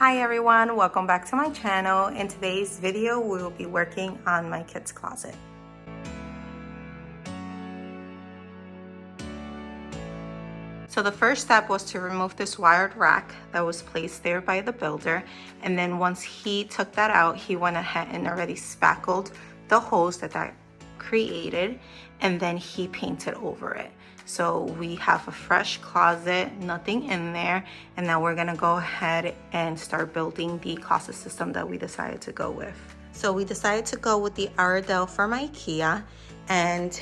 Hi everyone, welcome back to my channel. In today's video, we will be working on my kid's closet. So the first step was to remove this wired rack that was placed there by the builder. And then once he took that out, he went ahead and already spackled the holes that created, and then he painted over it. So we have a fresh closet, nothing in there. And now we're gonna go ahead and start building the closet system that we decided to go with. So we decided to go with the Aurdal from Ikea, and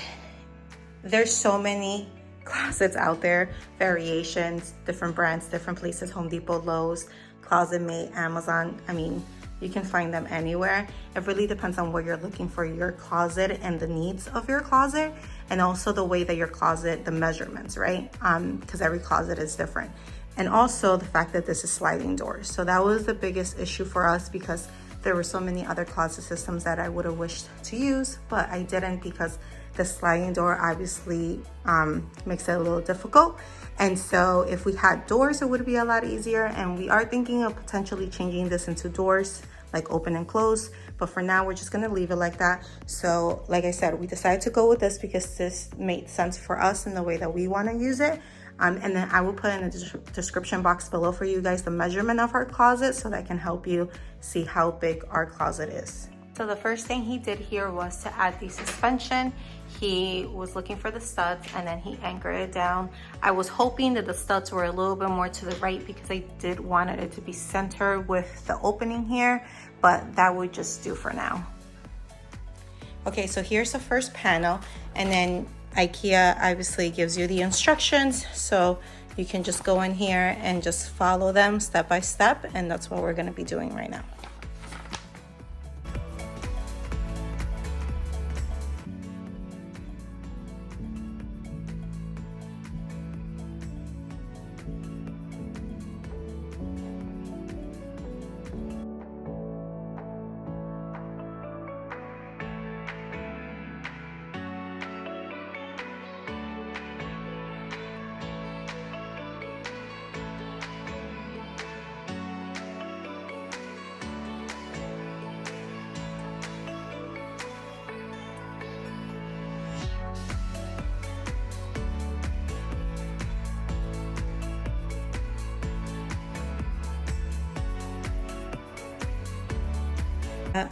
there's so many closets out there, variations, different brands, different places, Home Depot, Lowe's, Closet Mate, Amazon. I mean, you can find them anywhere. It really depends on what you're looking for your closet and the needs of your closet, and also the way that your closet, the measurements, right? Because every closet is different. And also the fact that this is sliding doors. So that was the biggest issue for us, because there were so many other closet systems that I would have wished to use, but I didn't, because the sliding door obviously makes it a little difficult. And so if we had doors, it would be a lot easier. And we are thinking of potentially changing this into doors, like open and close. But for now, we're just gonna leave it like that. So like I said, we decided to go with this because this made sense for us in the way that we wanna use it. And then I will put in the description box below for you guys the measurement of our closet, so that can help you see how big our closet is. So the first thing he did here was to add the suspension. He was looking for the studs and then he anchored it down. I was hoping that the studs were a little bit more to the right, because I did want it to be centered with the opening here, but that would just do for now. Okay, so here's the first panel, and then IKEA obviously gives you the instructions, so you can just go in here and just follow them step by step, and that's what we're gonna be doing right now.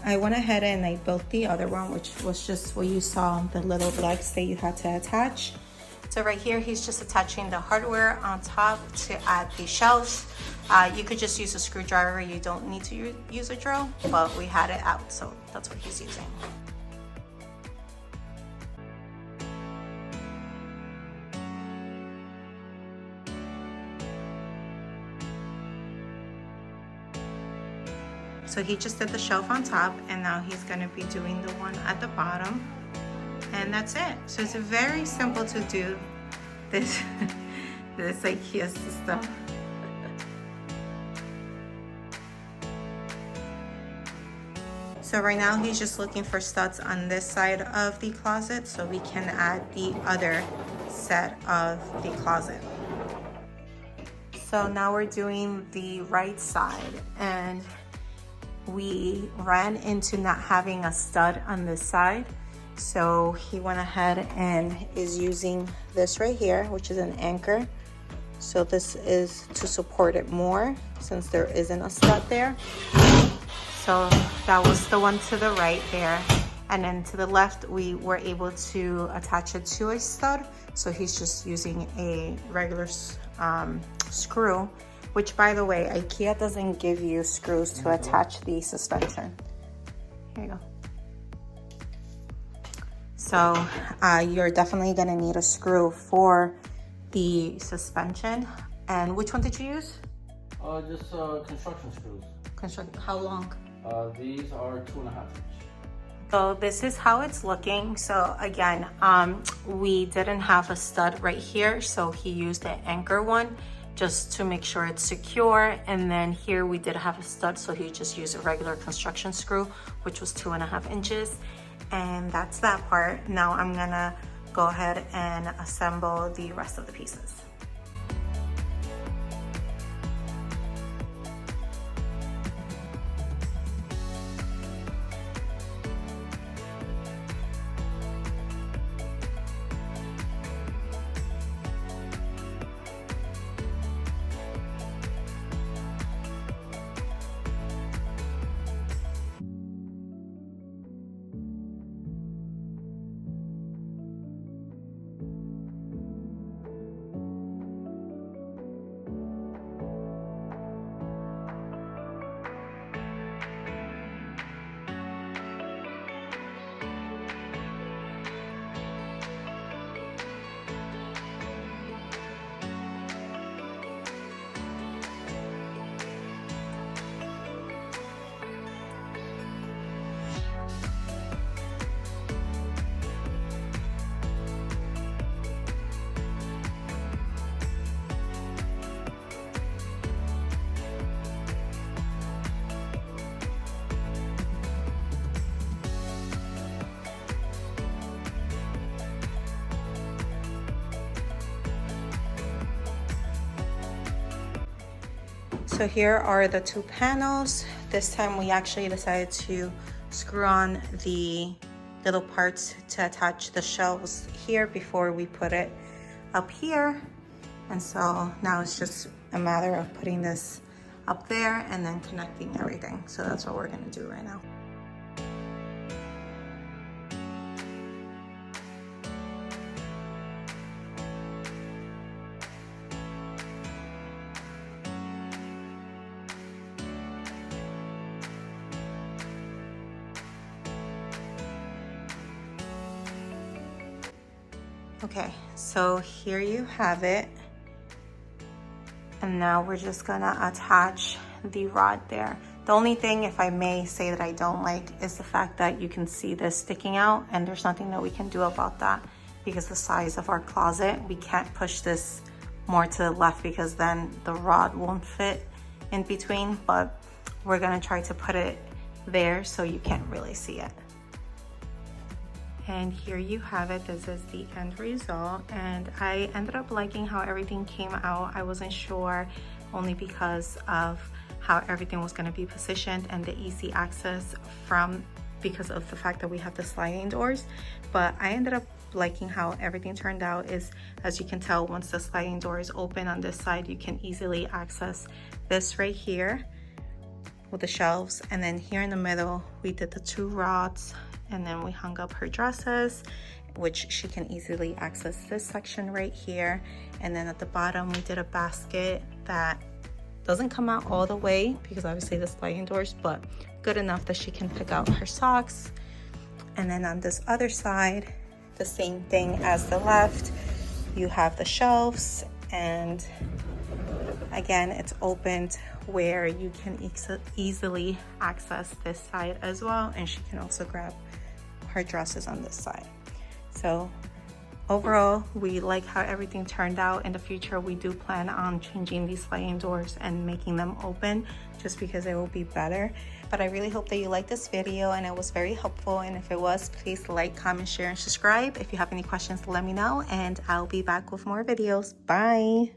I went ahead and I built the other one, which was just what you saw, the little legs that you had to attach. So right here, he's just attaching the hardware on top to add the shelves. You could just use a screwdriver. You don't need to use a drill, but we had it out, so that's what he's using. So he just did the shelf on top, and now he's gonna be doing the one at the bottom, and that's it. So it's very simple to do this, this IKEA system. So right now he's just looking for studs on this side of the closet, so we can add the other set of the closet. So now we're doing the right side, and we ran into not having a stud on this side. So he went ahead and is using this right here, which is an anchor. So this is to support it more, since there isn't a stud there. So that was the one to the right there. And then to the left, we were able to attach it to a stud. So he's just using a regular screw, which, by the way, IKEA doesn't give you screws to attach the suspension. Here you go. So you're definitely gonna need a screw for the suspension. And which one did you use? Just construction screws. How long? These are 2.5 inch. So this is how it's looking. So again, we didn't have a stud right here, so he used the anchor one just to make sure it's secure. And then here we did have a stud, so he just used a regular construction screw, which was 2.5 inches. And that's that part. Now I'm gonna go ahead and assemble the rest of the pieces. So here are the two panels. This time we actually decided to screw on the little parts to attach the shelves here before we put it up here. And so now it's just a matter of putting this up there and then connecting everything. So that's what we're gonna do right now. Okay, so here you have it. And now we're just gonna attach the rod there. The only thing, if I may say, that I don't like is the fact that you can see this sticking out, and there's nothing that we can do about that because the size of our closet, we can't push this more to the left because then the rod won't fit in between, but we're gonna try to put it there so you can't really see it. And here you have it. This is the end result, and I ended up liking how everything came out. I wasn't sure only because of how everything was going to be positioned and the easy access because of the fact that we have the sliding doors, but I ended up liking how everything turned out. Is, as you can tell, once the sliding door is open on this side, you can easily access this right here with the shelves, and then here in the middle we did the two rods, and then we hung up her dresses, which she can easily access this section right here. And then at the bottom we did a basket that doesn't come out all the way because obviously the sliding doors, but good enough that she can pick out her socks. And then on this other side, the same thing as the left, you have the shelves, and again it's opened where you can easily access this side as well, and she can also grab her dresses on this side. So overall, we like how everything turned out. In the future, we do plan on changing these sliding doors and making them open just because it will be better. But I really hope that you liked this video and it was very helpful, and if it was, please like, comment, share, and subscribe. If you have any questions, let me know, and I'll be back with more videos. Bye.